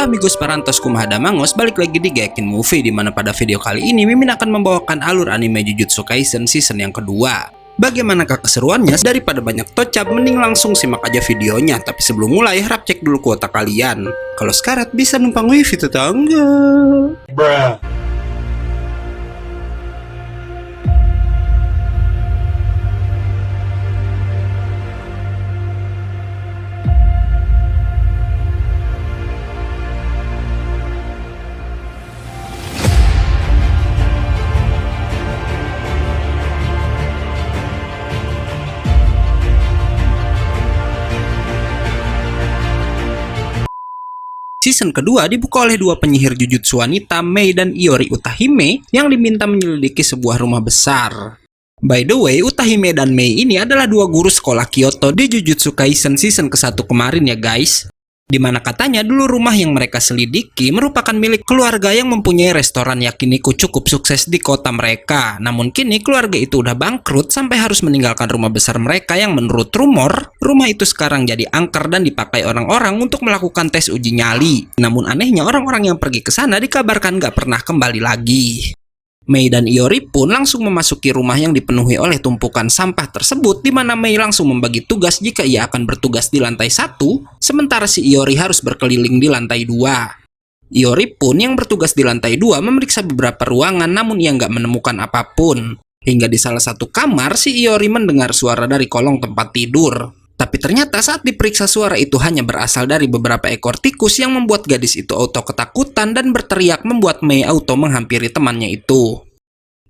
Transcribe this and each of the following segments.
Halo amigos parantos kumaha mangos, balik lagi di Gaikin Movie, dimana pada video kali ini Mimin akan membawakan alur anime Jujutsu Kaisen season yang kedua. Bagaimanakah keseruannya? Daripada banyak tocap, mending langsung simak aja videonya. Tapi sebelum mulai, harap cek dulu kuota kalian. Kalau sekarat bisa numpang wifi tetangga. Bruh. Season kedua dibuka oleh dua penyihir Jujutsu wanita, Mei dan Iori Utahime, yang diminta menyelidiki sebuah rumah besar. By the way, Utahime dan Mei ini adalah dua guru sekolah Kyoto di Jujutsu Kaisen season ke-1 kemarin ya guys. Dimana katanya dulu rumah yang mereka selidiki merupakan milik keluarga yang mempunyai restoran yakiniku cukup sukses di kota mereka. Namun kini keluarga itu udah bangkrut sampai harus meninggalkan rumah besar mereka yang menurut rumor, rumah itu sekarang jadi angker dan dipakai orang-orang untuk melakukan tes uji nyali. Namun anehnya orang-orang yang pergi ke sana dikabarkan gak pernah kembali lagi. Mei dan Iori pun langsung memasuki rumah yang dipenuhi oleh tumpukan sampah tersebut, di mana Mei langsung membagi tugas jika ia akan bertugas di lantai 1, sementara si Iori harus berkeliling di lantai 2. Iori pun yang bertugas di lantai 2 memeriksa beberapa ruangan, namun ia nggak menemukan apapun. Hingga di salah satu kamar, si Iori mendengar suara dari kolong tempat tidur. Tapi ternyata saat diperiksa suara itu hanya berasal dari beberapa ekor tikus yang membuat gadis itu auto ketakutan dan berteriak membuat Mei auto menghampiri temannya itu.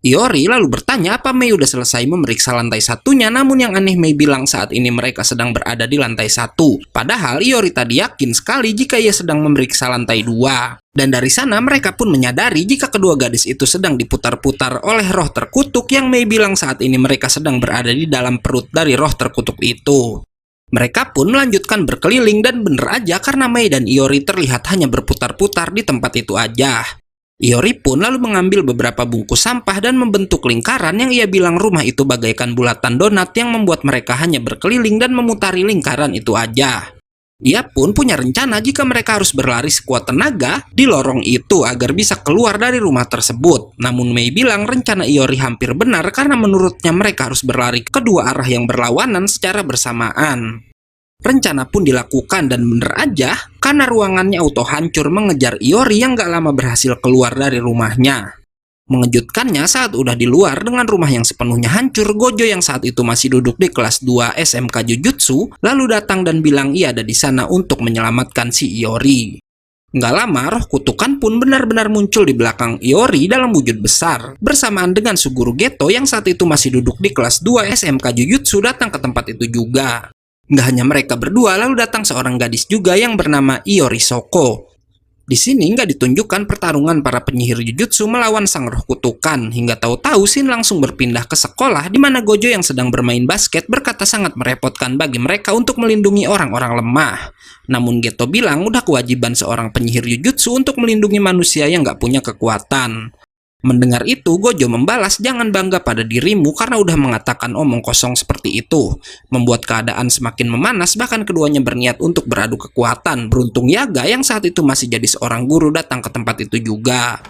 Iori lalu bertanya apa Mei udah selesai memeriksa lantai satunya, namun yang aneh Mei bilang saat ini mereka sedang berada di lantai 1. Padahal Iori tadi yakin sekali jika ia sedang memeriksa lantai 2. Dan dari sana mereka pun menyadari jika kedua gadis itu sedang diputar-putar oleh roh terkutuk yang Mei bilang saat ini mereka sedang berada di dalam perut dari roh terkutuk itu. Mereka pun melanjutkan berkeliling dan bener aja karena Mei dan Iori terlihat hanya berputar-putar di tempat itu aja. Iori pun lalu mengambil beberapa bungkus sampah dan membentuk lingkaran yang ia bilang rumah itu bagaikan bulatan donat yang membuat mereka hanya berkeliling dan memutari lingkaran itu aja. Ia pun punya rencana jika mereka harus berlari sekuat tenaga di lorong itu agar bisa keluar dari rumah tersebut. Namun Mei bilang rencana Iori hampir benar karena menurutnya mereka harus berlari ke kedua arah yang berlawanan secara bersamaan. Rencana pun dilakukan dan bener aja karena ruangannya auto hancur mengejar Iori yang gak lama berhasil keluar dari rumahnya. Mengejutkannya saat udah di luar dengan rumah yang sepenuhnya hancur, Gojo yang saat itu masih duduk di kelas 2 SMK Jujutsu lalu datang dan bilang ia ada di sana untuk menyelamatkan si Iori. Nggak lama roh kutukan pun benar-benar muncul di belakang Iori dalam wujud besar bersamaan dengan Suguru Geto yang saat itu masih duduk di kelas 2 SMK Jujutsu datang ke tempat itu juga. Nggak hanya mereka berdua, lalu datang seorang gadis juga yang bernama Iori Soko. Di sini nggak ditunjukkan pertarungan para penyihir Jujutsu melawan sang roh kutukan, hingga tahu-tahu Shin langsung berpindah ke sekolah di mana Gojo yang sedang bermain basket berkata sangat merepotkan bagi mereka untuk melindungi orang-orang lemah. Namun Geto bilang udah kewajiban seorang penyihir Jujutsu untuk melindungi manusia yang nggak punya kekuatan. Mendengar itu, Gojo membalas jangan bangga pada dirimu karena udah mengatakan omong kosong seperti itu. Membuat keadaan semakin memanas, bahkan keduanya berniat untuk beradu kekuatan. Beruntung Yaga yang saat itu masih jadi seorang guru datang ke tempat itu juga.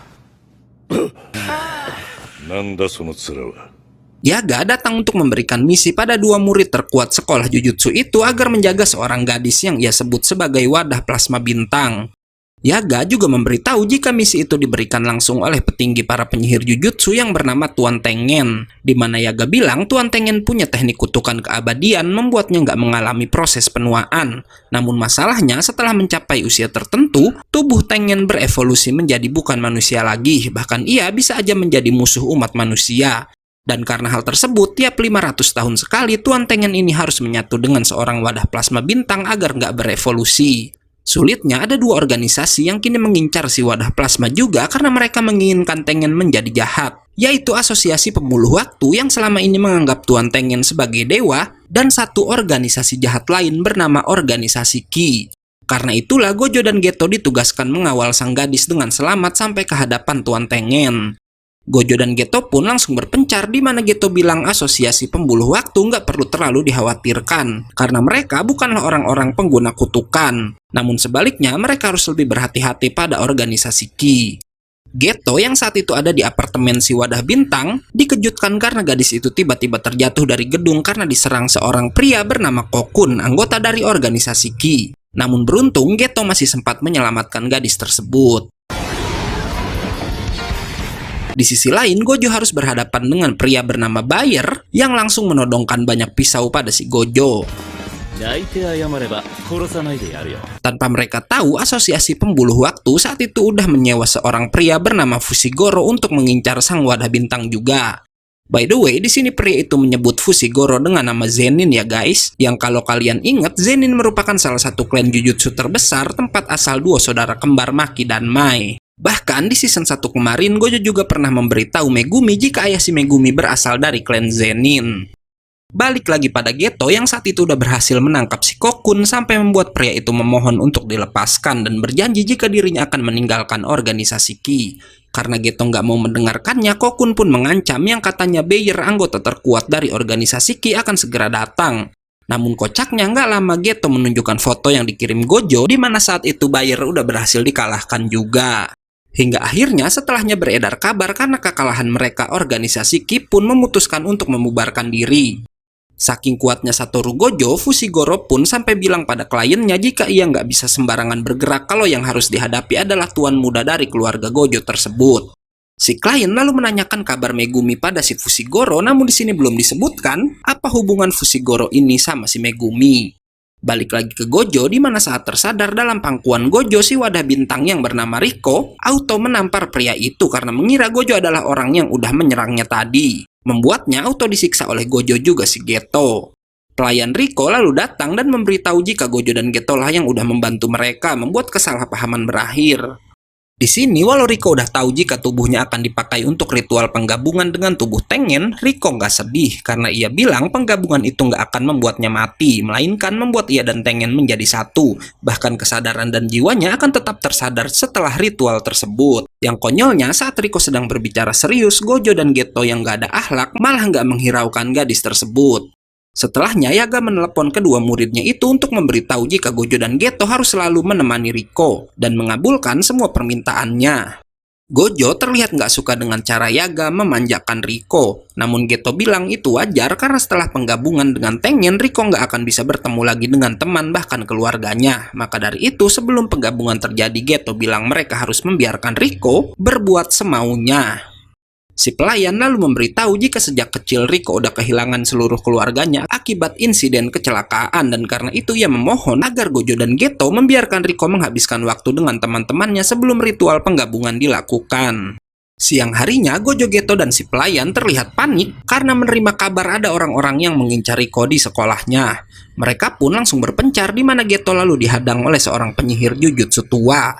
Yaga datang untuk memberikan misi pada dua murid terkuat sekolah Jujutsu itu agar menjaga seorang gadis yang ia sebut sebagai wadah plasma bintang. Yaga juga memberitahu jika misi itu diberikan langsung oleh petinggi para penyihir Jujutsu yang bernama Tuan Tengen, di mana Yaga bilang Tuan Tengen punya teknik kutukan keabadian membuatnya nggak mengalami proses penuaan. Namun masalahnya setelah mencapai usia tertentu, tubuh Tengen berevolusi menjadi bukan manusia lagi, bahkan ia bisa aja menjadi musuh umat manusia. Dan karena hal tersebut, tiap 500 tahun sekali Tuan Tengen ini harus menyatu dengan seorang wadah plasma bintang agar nggak berevolusi. Sulitnya ada dua organisasi yang kini mengincar si wadah plasma juga karena mereka menginginkan Tengen menjadi jahat, yaitu Asosiasi Pemuluh Waktu yang selama ini menganggap Tuan Tengen sebagai dewa dan satu organisasi jahat lain bernama Organisasi Ki. Karena itulah Gojo dan Geto ditugaskan mengawal sang gadis dengan selamat sampai ke hadapan Tuan Tengen. Gojo dan Geto pun langsung berpencar di mana Geto bilang asosiasi pembuluh waktu nggak perlu terlalu dikhawatirkan karena mereka bukanlah orang-orang pengguna kutukan. Namun sebaliknya mereka harus lebih berhati-hati pada organisasi Ki. Geto yang saat itu ada di apartemen si Wadah Bintang dikejutkan karena gadis itu tiba-tiba terjatuh dari gedung karena diserang seorang pria bernama Kokun, anggota dari organisasi Ki. Namun beruntung Geto masih sempat menyelamatkan gadis tersebut. Di sisi lain, Gojo harus berhadapan dengan pria bernama Bayer yang langsung menodongkan banyak pisau pada si Gojo. Tanpa mereka tahu, asosiasi pembuluh waktu saat itu udah menyewa seorang pria bernama Fushigoro untuk mengincar sang Wadah Bintang juga. By the way, di sini pria itu menyebut Fushigoro dengan nama Zenin ya guys. Yang kalau kalian ingat, Zenin merupakan salah satu klan Jujutsu terbesar tempat asal dua saudara kembar Maki dan Mai. Bahkan di season 1 kemarin, Gojo juga pernah memberitahu Megumi jika ayah si Megumi berasal dari klan Zenin. Balik lagi pada Geto yang saat itu udah berhasil menangkap si Kokun sampai membuat pria itu memohon untuk dilepaskan dan berjanji jika dirinya akan meninggalkan organisasi Ki. Karena Geto nggak mau mendengarkannya, Kokun pun mengancam yang katanya Bayer, anggota terkuat dari organisasi Ki, akan segera datang. Namun kocaknya nggak lama Geto menunjukkan foto yang dikirim Gojo di mana saat itu Bayer udah berhasil dikalahkan juga. Hingga akhirnya setelahnya beredar kabar karena kekalahan mereka, organisasi Ki pun memutuskan untuk membubarkan diri. Saking kuatnya Satoru Gojo, Fushigoro pun sampai bilang pada kliennya jika ia nggak bisa sembarangan bergerak kalau yang harus dihadapi adalah tuan muda dari keluarga Gojo tersebut. Si klien lalu menanyakan kabar Megumi pada si Fushigoro, namun di sini belum disebutkan apa hubungan Fushigoro ini sama si Megumi. Balik lagi ke Gojo, di mana saat tersadar dalam pangkuan Gojo, si Wadah Bintang yang bernama Riko auto menampar pria itu karena mengira Gojo adalah orang yang udah menyerangnya tadi. Membuatnya auto disiksa oleh Gojo juga si Geto. Pelayan Riko lalu datang dan memberitahu jika Gojo dan Geto lah yang udah membantu mereka, membuat kesalahpahaman berakhir. Di sini, walau Riko udah tahu jika tubuhnya akan dipakai untuk ritual penggabungan dengan tubuh Tengen, Riko nggak sedih karena ia bilang penggabungan itu nggak akan membuatnya mati, melainkan membuat ia dan Tengen menjadi satu. Bahkan kesadaran dan jiwanya akan tetap tersadar setelah ritual tersebut. Yang konyolnya, saat Riko sedang berbicara serius, Gojo dan Geto yang nggak ada akhlak malah nggak menghiraukan gadis tersebut. Setelahnya, Yaga menelepon kedua muridnya itu untuk memberitahu jika Gojo dan Geto harus selalu menemani Riko dan mengabulkan semua permintaannya. Gojo terlihat nggak suka dengan cara Yaga memanjakan Riko, namun Geto bilang itu wajar karena setelah penggabungan dengan Tengen, Riko nggak akan bisa bertemu lagi dengan teman bahkan keluarganya. Maka dari itu, sebelum penggabungan terjadi, Geto bilang mereka harus membiarkan Riko berbuat semaunya. Si pelayan lalu memberitahu jika sejak kecil Riko udah kehilangan seluruh keluarganya akibat insiden kecelakaan dan karena itu ia memohon agar Gojo dan Geto membiarkan Riko menghabiskan waktu dengan teman-temannya sebelum ritual penggabungan dilakukan. Siang harinya, Gojo, Geto, dan si pelayan terlihat panik karena menerima kabar ada orang-orang yang mengincar Riko di sekolahnya. Mereka pun langsung berpencar di mana Geto lalu dihadang oleh seorang penyihir Jujutsu tua.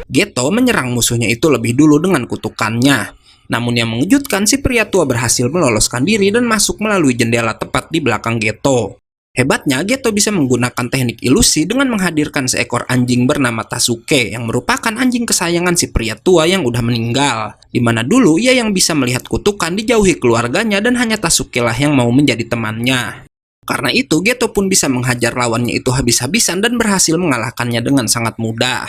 Geto menyerang musuhnya itu lebih dulu dengan kutukannya. Namun yang mengejutkan, si pria tua berhasil meloloskan diri dan masuk melalui jendela tepat di belakang Geto. Hebatnya, Geto bisa menggunakan teknik ilusi dengan menghadirkan seekor anjing bernama Tasuke yang merupakan anjing kesayangan si pria tua yang udah meninggal. Dimana dulu ia yang bisa melihat kutukan dijauhi keluarganya dan hanya Tasuke lah yang mau menjadi temannya. Karena itu, Geto pun bisa menghajar lawannya itu habis-habisan dan berhasil mengalahkannya dengan sangat mudah.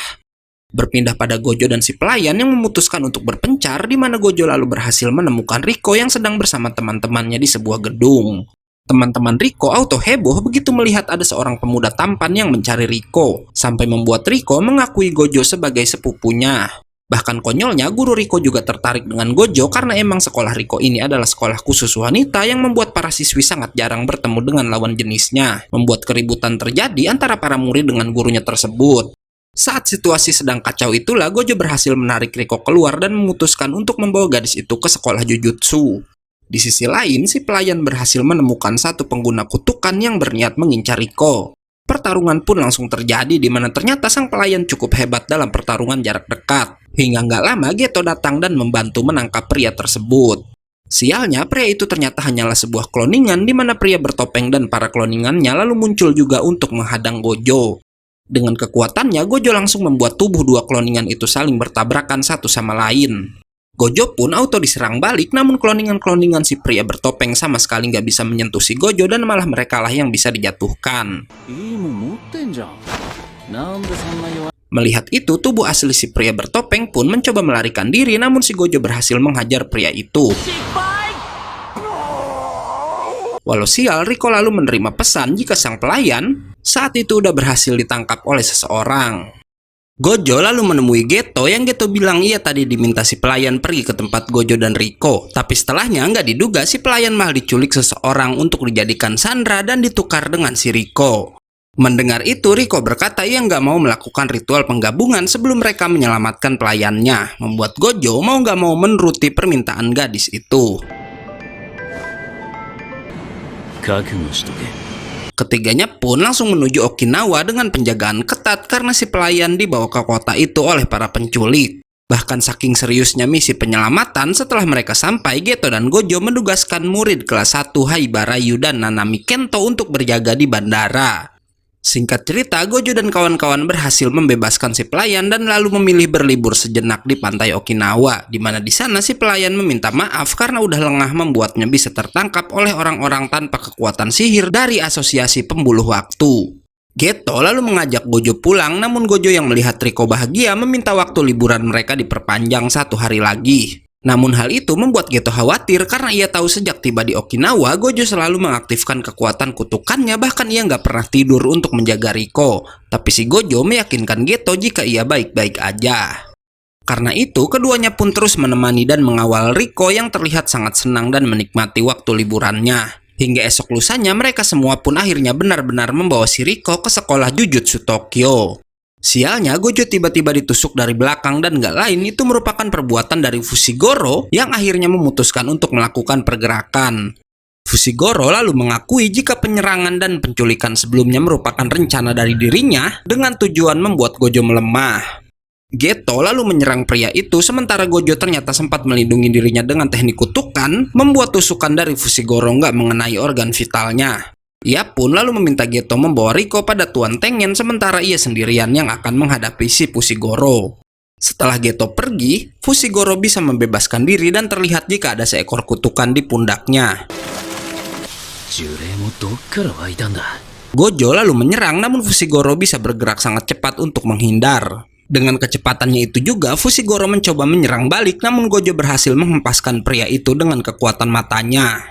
Berpindah pada Gojo dan si pelayan yang memutuskan untuk berpencar, di mana Gojo lalu berhasil menemukan Riko yang sedang bersama teman-temannya di sebuah gedung. Teman-teman Riko auto heboh begitu melihat ada seorang pemuda tampan yang mencari Riko, sampai membuat Riko mengakui Gojo sebagai sepupunya. Bahkan konyolnya, guru Riko juga tertarik dengan Gojo karena emang sekolah Riko ini adalah sekolah khusus wanita yang membuat para siswi sangat jarang bertemu dengan lawan jenisnya, membuat keributan terjadi antara para murid dengan gurunya tersebut. Saat situasi sedang kacau itulah, Gojo berhasil menarik Riko keluar dan memutuskan untuk membawa gadis itu ke sekolah Jujutsu. Di sisi lain, si pelayan berhasil menemukan satu pengguna kutukan yang berniat mengincar Riko. Pertarungan pun langsung terjadi di mana ternyata sang pelayan cukup hebat dalam pertarungan jarak dekat. Hingga nggak lama Geto datang dan membantu menangkap pria tersebut. Sialnya, pria itu ternyata hanyalah sebuah kloningan di mana pria bertopeng dan para kloningannya lalu muncul juga untuk menghadang Gojo. Dengan kekuatannya, Gojo langsung membuat tubuh dua kloningan itu saling bertabrakan satu sama lain. Gojo pun auto diserang balik, namun kloningan-kloningan si pria bertopeng sama sekali nggak bisa menyentuh si Gojo dan malah mereka lah yang bisa dijatuhkan. Melihat itu, tubuh asli si pria bertopeng pun mencoba melarikan diri, namun si Gojo berhasil menghajar pria itu. Walau sial, Riko lalu menerima pesan jika sang pelayan saat itu udah berhasil ditangkap oleh seseorang. Gojo lalu menemui Geto yang Geto bilang ia tadi diminta si pelayan pergi ke tempat Gojo dan Riko. Tapi setelahnya nggak diduga si pelayan malah diculik seseorang untuk dijadikan sandera dan ditukar dengan si Riko. Mendengar itu, Riko berkata ia nggak mau melakukan ritual penggabungan sebelum mereka menyelamatkan pelayannya, membuat Gojo mau nggak mau menuruti permintaan gadis itu. Ketiganya pun langsung menuju Okinawa dengan penjagaan ketat karena si pelayan dibawa ke kota itu oleh para penculik. Bahkan saking seriusnya misi penyelamatan, setelah mereka sampai, Geto dan Gojo menugaskan murid kelas 1 Haibara Ryu dan Nanami Kento untuk berjaga di bandara. Singkat cerita, Gojo dan kawan-kawan berhasil membebaskan si pelayan dan lalu memilih berlibur sejenak di pantai Okinawa, di mana di sana si pelayan meminta maaf karena udah lengah membuatnya bisa tertangkap oleh orang-orang tanpa kekuatan sihir dari asosiasi pembuluh waktu. Geto lalu mengajak Gojo pulang, namun Gojo yang melihat Riko bahagia meminta waktu liburan mereka diperpanjang 1 hari lagi. Namun hal itu membuat Geto khawatir karena ia tahu sejak tiba di Okinawa, Gojo selalu mengaktifkan kekuatan kutukannya, bahkan ia nggak pernah tidur untuk menjaga Riko. Tapi si Gojo meyakinkan Geto jika ia baik-baik aja. Karena itu, keduanya pun terus menemani dan mengawal Riko yang terlihat sangat senang dan menikmati waktu liburannya. Hingga esok lusanya mereka semua pun akhirnya benar-benar membawa si Riko ke sekolah Jujutsu Tokyo. Sialnya, Gojo tiba-tiba ditusuk dari belakang dan gak lain itu merupakan perbuatan dari Fushiguro yang akhirnya memutuskan untuk melakukan pergerakan. Fushiguro lalu mengakui jika penyerangan dan penculikan sebelumnya merupakan rencana dari dirinya dengan tujuan membuat Gojo melemah. Geto lalu menyerang pria itu sementara Gojo ternyata sempat melindungi dirinya dengan teknik kutukan, membuat tusukan dari Fushiguro gak mengenai organ vitalnya. Ia pun lalu meminta Geto membawa Riko pada Tuan Tengen sementara ia sendirian yang akan menghadapi si Fushiguro. Setelah Geto pergi, Fushiguro bisa membebaskan diri dan terlihat jika ada seekor kutukan di pundaknya. Gojo lalu menyerang, namun Fushiguro bisa bergerak sangat cepat untuk menghindar. Dengan kecepatannya itu juga, Fushiguro mencoba menyerang balik, namun Gojo berhasil menghempaskan pria itu dengan kekuatan matanya.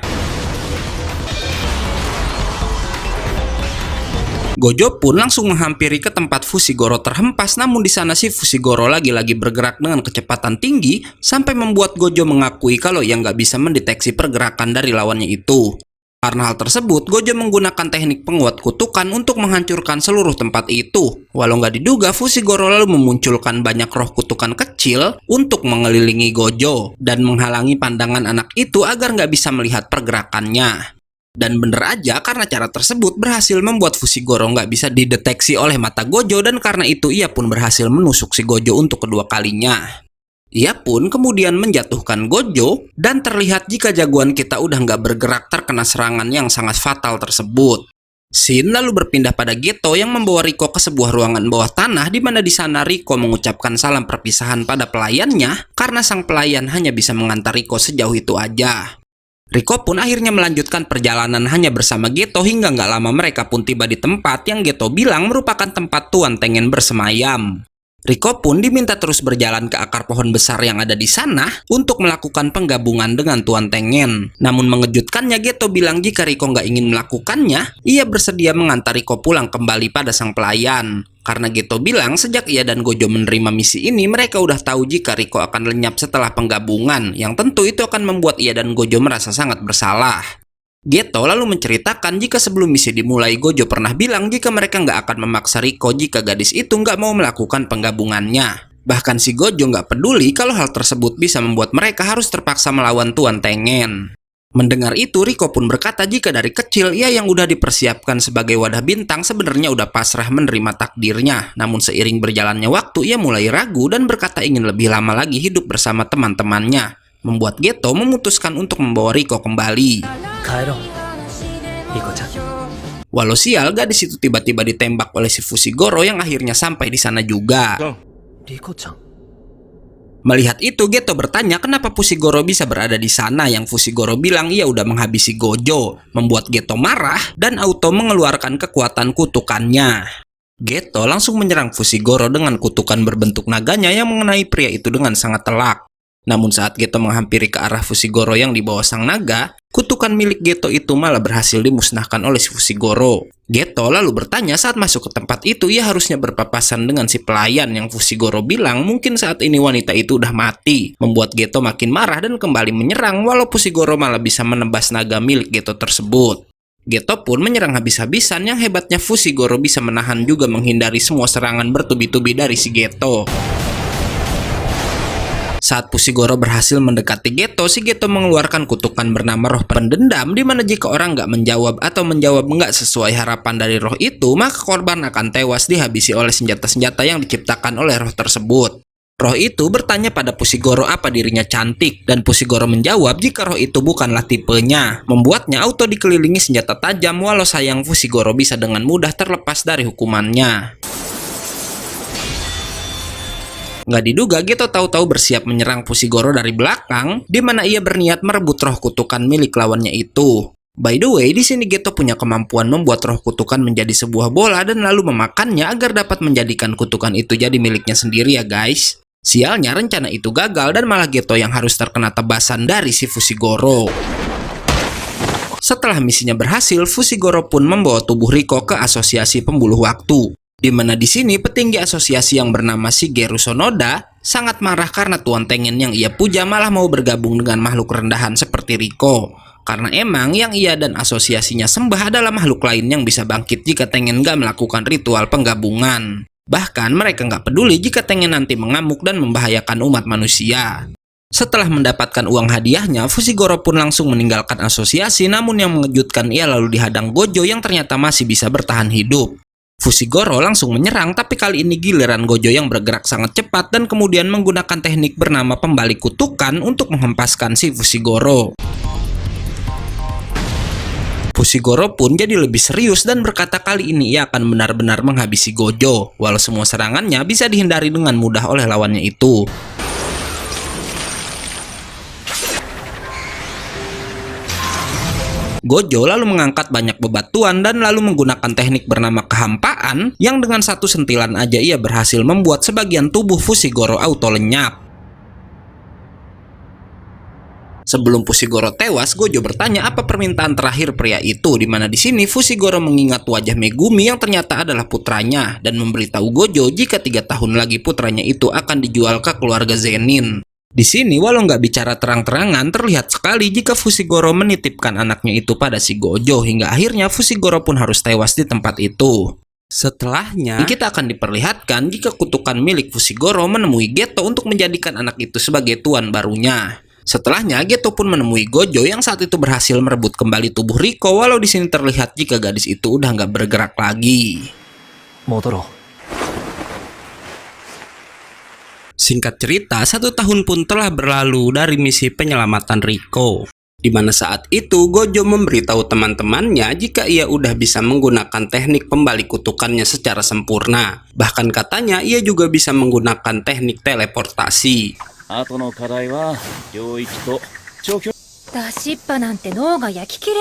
Gojo pun langsung menghampiri ke tempat Fushiguro terhempas, namun di sana si Fushiguro lagi-lagi bergerak dengan kecepatan tinggi sampai membuat Gojo mengakui kalau ia nggak bisa mendeteksi pergerakan dari lawannya itu. Karena hal tersebut, Gojo menggunakan teknik penguat kutukan untuk menghancurkan seluruh tempat itu. Walau nggak diduga, Fushiguro lalu memunculkan banyak roh kutukan kecil untuk mengelilingi Gojo dan menghalangi pandangan anak itu agar nggak bisa melihat pergerakannya. Dan bener aja, karena cara tersebut berhasil membuat Fushiguro nggak bisa dideteksi oleh mata Gojo dan karena itu ia pun berhasil menusuk si Gojo untuk kedua kalinya. Ia pun kemudian menjatuhkan Gojo dan terlihat jika jagoan kita udah nggak bergerak terkena serangan yang sangat fatal tersebut. Shin lalu berpindah pada Geto yang membawa Riko ke sebuah ruangan bawah tanah di mana di sana Riko mengucapkan salam perpisahan pada pelayannya karena sang pelayan hanya bisa mengantar Riko sejauh itu aja. Riko pun akhirnya melanjutkan perjalanan hanya bersama Geto hingga nggak lama mereka pun tiba di tempat yang Geto bilang merupakan tempat Tuan Tengen bersemayam. Riko pun diminta terus berjalan ke akar pohon besar yang ada di sana untuk melakukan penggabungan dengan Tuan Tengen. Namun mengejutkannya, Geto bilang jika Riko nggak ingin melakukannya, ia bersedia mengantar Riko pulang kembali pada sang pelayan. Karena Geto bilang sejak ia dan Gojo menerima misi ini, mereka udah tahu jika Riko akan lenyap setelah penggabungan, yang tentu itu akan membuat ia dan Gojo merasa sangat bersalah. Geto lalu menceritakan jika sebelum misi dimulai, Gojo pernah bilang jika mereka nggak akan memaksa Riko jika gadis itu nggak mau melakukan penggabungannya. Bahkan si Gojo nggak peduli kalau hal tersebut bisa membuat mereka harus terpaksa melawan Tuan Tengen. Mendengar itu, Riko pun berkata jika dari kecil ia yang udah dipersiapkan sebagai wadah bintang sebenarnya udah pasrah menerima takdirnya. Namun seiring berjalannya waktu, ia mulai ragu dan berkata ingin lebih lama lagi hidup bersama teman-temannya. Membuat Geto memutuskan untuk membawa Riko kembali. Walau sial, gadis itu tiba-tiba ditembak oleh si Fushiguro yang akhirnya sampai di sana juga. Riko-chan. Melihat itu, Geto bertanya kenapa Fushiguro bisa berada di sana, yang Fushiguro bilang ia udah menghabisi Gojo, membuat Geto marah dan auto mengeluarkan kekuatan kutukannya. Geto langsung menyerang Fushiguro dengan kutukan berbentuk naganya yang mengenai pria itu dengan sangat telak. Namun saat Geto menghampiri ke arah Fushiguro yang di bawah sang naga, kutukan milik Geto itu malah berhasil dimusnahkan oleh si Fushiguro. Geto lalu bertanya saat masuk ke tempat itu ia harusnya berpapasan dengan si pelayan, yang Fushiguro bilang mungkin saat ini wanita itu udah mati, membuat Geto makin marah dan kembali menyerang walau Fushiguro malah bisa menebas naga milik Geto tersebut. Geto pun menyerang habis-habisan, yang hebatnya Fushiguro bisa menahan juga menghindari semua serangan bertubi-tubi dari si Geto. Saat Fushiguro berhasil mendekati Geto, si Geto mengeluarkan kutukan bernama roh pendendam, di mana jika orang nggak menjawab atau menjawab nggak sesuai harapan dari roh itu, maka korban akan tewas dihabisi oleh senjata-senjata yang diciptakan oleh roh tersebut. Roh itu bertanya pada Fushiguro apa dirinya cantik, dan Fushiguro menjawab jika roh itu bukanlah tipenya, membuatnya auto dikelilingi senjata tajam, walau sayang Fushiguro bisa dengan mudah terlepas dari hukumannya. Nggak diduga, Geto tahu-tahu bersiap menyerang Fushiguro dari belakang, di mana ia berniat merebut roh kutukan milik lawannya itu. By the way, di sini Geto punya kemampuan membuat roh kutukan menjadi sebuah bola dan lalu memakannya agar dapat menjadikan kutukan itu jadi miliknya sendiri ya guys. Sialnya rencana itu gagal dan malah Geto yang harus terkena tebasan dari si Fushiguro. Setelah misinya berhasil, Fushiguro pun membawa tubuh Riko ke asosiasi pembuluh waktu. Di mana di sini petinggi asosiasi yang bernama Shigeru Sonoda sangat marah karena Tuan Tengen yang ia puja malah mau bergabung dengan makhluk rendahan seperti Riko. Karena emang yang ia dan asosiasinya sembah adalah makhluk lain yang bisa bangkit jika Tengen gak melakukan ritual penggabungan. Bahkan mereka gak peduli jika Tengen nanti mengamuk dan membahayakan umat manusia. Setelah mendapatkan uang hadiahnya, Fushiguro pun langsung meninggalkan asosiasi, namun yang mengejutkan ia lalu dihadang Gojo yang ternyata masih bisa bertahan hidup. Fushiguro langsung menyerang, tapi kali ini giliran Gojo yang bergerak sangat cepat dan kemudian menggunakan teknik bernama pembalik kutukan untuk menghempaskan si Fushiguro. Fushiguro pun jadi lebih serius dan berkata kali ini ia akan benar-benar menghabisi Gojo, walau semua serangannya bisa dihindari dengan mudah oleh lawannya itu. Gojo lalu mengangkat banyak bebatuan dan lalu menggunakan teknik bernama kehampaan yang dengan satu sentilan aja ia berhasil membuat sebagian tubuh Fushiguro auto lenyap. Sebelum Fushiguro tewas, Gojo bertanya apa permintaan terakhir pria itu, di mana di sini Fushiguro mengingat wajah Megumi yang ternyata adalah putranya dan memberitahu Gojo jika 3 tahun lagi putranya itu akan dijual ke keluarga Zenin. Di sini walau nggak bicara terang-terangan, terlihat sekali jika Fushiguro menitipkan anaknya itu pada si Gojo hingga akhirnya Fushiguro pun harus tewas di tempat itu. Setelahnya, kita akan diperlihatkan jika kutukan milik Fushiguro menemui Geto untuk menjadikan anak itu sebagai tuan barunya. Setelahnya, Geto pun menemui Gojo yang saat itu berhasil merebut kembali tubuh Riko, walau di sini terlihat jika gadis itu udah nggak bergerak lagi. Modoro. Singkat cerita, 1 tahun pun telah berlalu dari misi penyelamatan Riko, di mana saat itu Gojo memberitahu teman-temannya jika ia udah bisa menggunakan teknik pembalik kutukannya secara sempurna. Bahkan katanya ia juga bisa menggunakan teknik teleportasi.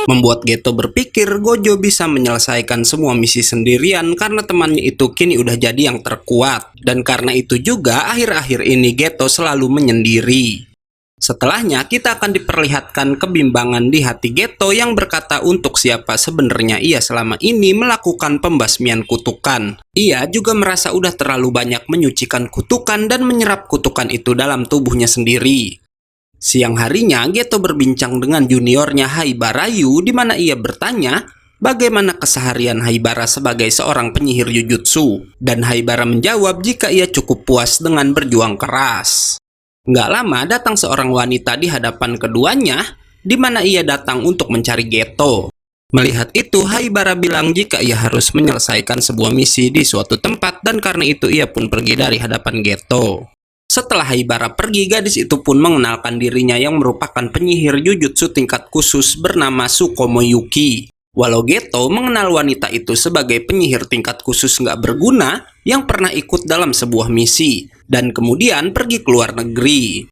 Membuat Geto berpikir Gojo bisa menyelesaikan semua misi sendirian karena temannya itu kini udah jadi yang terkuat. Dan karena itu juga akhir-akhir ini Geto selalu menyendiri. Setelahnya kita akan diperlihatkan kebimbangan di hati Geto yang berkata untuk siapa sebenarnya ia selama ini melakukan pembasmian kutukan. Ia juga merasa udah terlalu banyak menyucikan kutukan dan menyerap kutukan itu dalam tubuhnya sendiri. Siang harinya, Geto berbincang dengan juniornya Haibara Ryu, di mana ia bertanya bagaimana keseharian Haibara sebagai seorang penyihir Jujutsu. Dan Haibara menjawab jika ia cukup puas dengan berjuang keras. Nggak lama datang seorang wanita di hadapan keduanya, di mana ia datang untuk mencari Geto. Melihat itu, Haibara bilang jika ia harus menyelesaikan sebuah misi di suatu tempat dan karena itu ia pun pergi dari hadapan Geto. Setelah Haibara pergi, gadis itu pun mengenalkan dirinya yang merupakan penyihir Jujutsu tingkat khusus bernama Tsukumo Yuki. Walau Geto mengenal wanita itu sebagai penyihir tingkat khusus nggak berguna yang pernah ikut dalam sebuah misi dan kemudian pergi ke luar negeri.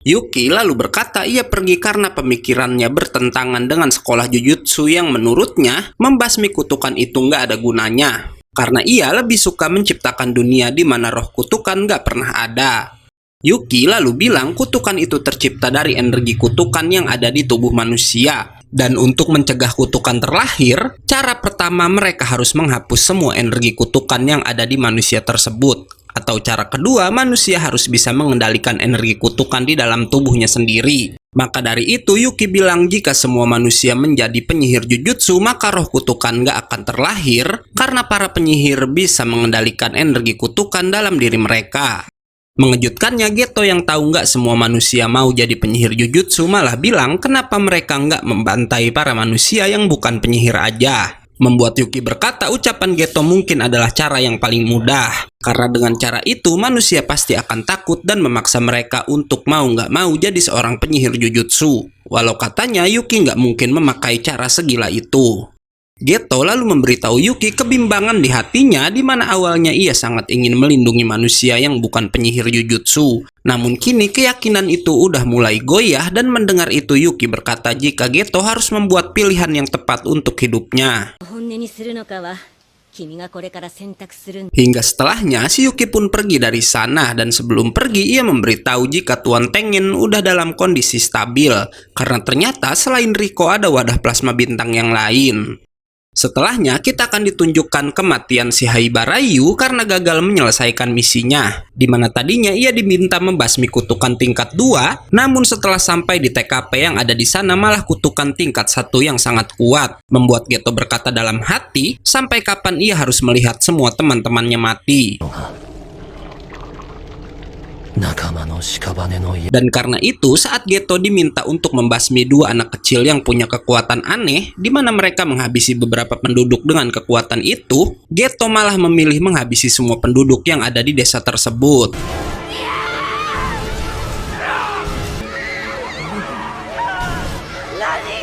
Yuki lalu berkata ia pergi karena pemikirannya bertentangan dengan sekolah jujutsu yang menurutnya membasmi kutukan itu nggak ada gunanya. Karena ia lebih suka menciptakan dunia di mana roh kutukan nggak pernah ada. Yuki lalu bilang kutukan itu tercipta dari energi kutukan yang ada di tubuh manusia. Dan untuk mencegah kutukan terlahir, cara pertama mereka harus menghapus semua energi kutukan yang ada di manusia tersebut. Atau cara kedua, manusia harus bisa mengendalikan energi kutukan di dalam tubuhnya sendiri. Maka dari itu, Yuki bilang jika semua manusia menjadi penyihir jujutsu, maka roh kutukan gak akan terlahir, karena para penyihir bisa mengendalikan energi kutukan dalam diri mereka. Mengejutkannya, Geto yang tahu nggak semua manusia mau jadi penyihir jujutsu malah bilang kenapa mereka nggak membantai para manusia yang bukan penyihir aja. Membuat Yuki berkata ucapan Geto mungkin adalah cara yang paling mudah. Karena dengan cara itu manusia pasti akan takut dan memaksa mereka untuk mau nggak mau jadi seorang penyihir jujutsu. Walau katanya Yuki nggak mungkin memakai cara segila itu. Geto lalu memberitahu Yuki kebimbangan di hatinya di mana awalnya ia sangat ingin melindungi manusia yang bukan penyihir jujutsu. Namun kini keyakinan itu udah mulai goyah dan mendengar itu Yuki berkata jika Geto harus membuat pilihan yang tepat untuk hidupnya. Hingga setelahnya si Yuki pun pergi dari sana dan sebelum pergi ia memberitahu jika Tuan Tengen udah dalam kondisi stabil karena ternyata selain Riko ada wadah plasma bintang yang lain. Setelahnya, kita akan ditunjukkan kematian si Haibarayu karena gagal menyelesaikan misinya, di mana tadinya ia diminta membasmi kutukan tingkat 2, namun setelah sampai di TKP yang ada di sana malah kutukan tingkat 1 yang sangat kuat, membuat Geto berkata dalam hati, sampai kapan ia harus melihat semua teman-temannya mati. Dan karena itu saat Geto diminta untuk membasmi 2 anak kecil yang punya kekuatan aneh di mana mereka menghabisi beberapa penduduk dengan kekuatan itu, Geto malah memilih menghabisi semua penduduk yang ada di desa tersebut.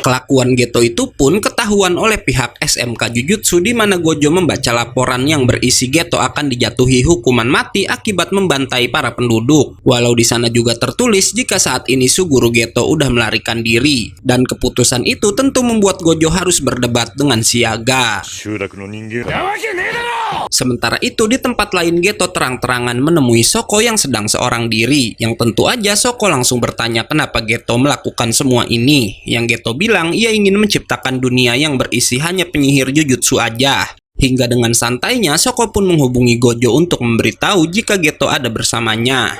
Kelakuan Geto itu pun ketahuan oleh pihak SMK Jujutsu di mana Gojo membaca laporan yang berisi Geto akan dijatuhi hukuman mati akibat membantai para penduduk. Walau di sana juga tertulis jika saat ini Suguru Geto udah melarikan diri. Dan keputusan itu tentu membuat Gojo harus berdebat dengan siaga. Sementara itu di tempat lain Geto terang-terangan menemui Shoko yang sedang seorang diri. Yang tentu aja Shoko langsung bertanya kenapa Geto melakukan semua ini. Yang Geto bilang ia ingin menciptakan dunia yang berisi hanya penyihir jujutsu aja. Hingga dengan santainya Shoko pun menghubungi Gojo untuk memberitahu jika Geto ada bersamanya.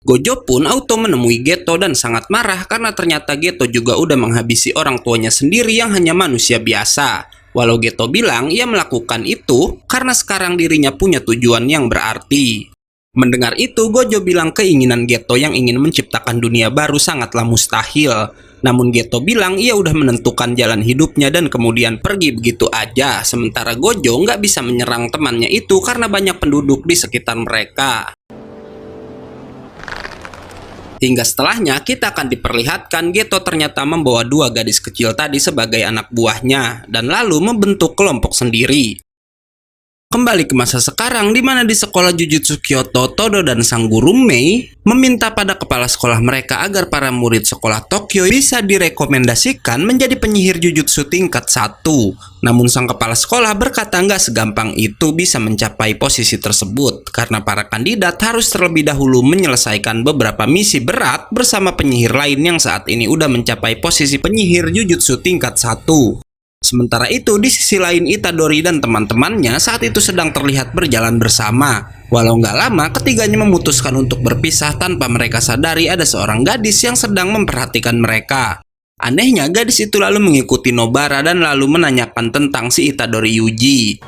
Gojo pun auto menemui Geto dan sangat marah karena ternyata Geto juga udah menghabisi orang tuanya sendiri yang hanya manusia biasa. Walau Geto bilang ia melakukan itu karena sekarang dirinya punya tujuan yang berarti. Mendengar itu, Gojo bilang keinginan Geto yang ingin menciptakan dunia baru sangatlah mustahil. Namun Geto bilang ia udah menentukan jalan hidupnya dan kemudian pergi begitu aja. Sementara Gojo nggak bisa menyerang temannya itu karena banyak penduduk di sekitar mereka. Hingga setelahnya kita akan diperlihatkan Geto ternyata membawa 2 gadis kecil tadi sebagai anak buahnya dan lalu membentuk kelompok sendiri. Kembali ke masa sekarang di mana di sekolah Jujutsu Kyoto, Todo dan sang guru Mei meminta pada kepala sekolah mereka agar para murid sekolah Tokyo bisa direkomendasikan menjadi penyihir Jujutsu tingkat 1. Namun sang kepala sekolah berkata nggak segampang itu bisa mencapai posisi tersebut karena para kandidat harus terlebih dahulu menyelesaikan beberapa misi berat bersama penyihir lain yang saat ini udah mencapai posisi penyihir Jujutsu tingkat 1. Sementara itu, di sisi lain Itadori dan teman-temannya saat itu sedang terlihat berjalan bersama. Walau nggak lama, ketiganya memutuskan untuk berpisah tanpa mereka sadari ada seorang gadis yang sedang memperhatikan mereka. Anehnya, gadis itu lalu mengikuti Nobara dan lalu menanyakan tentang si Itadori Yuji.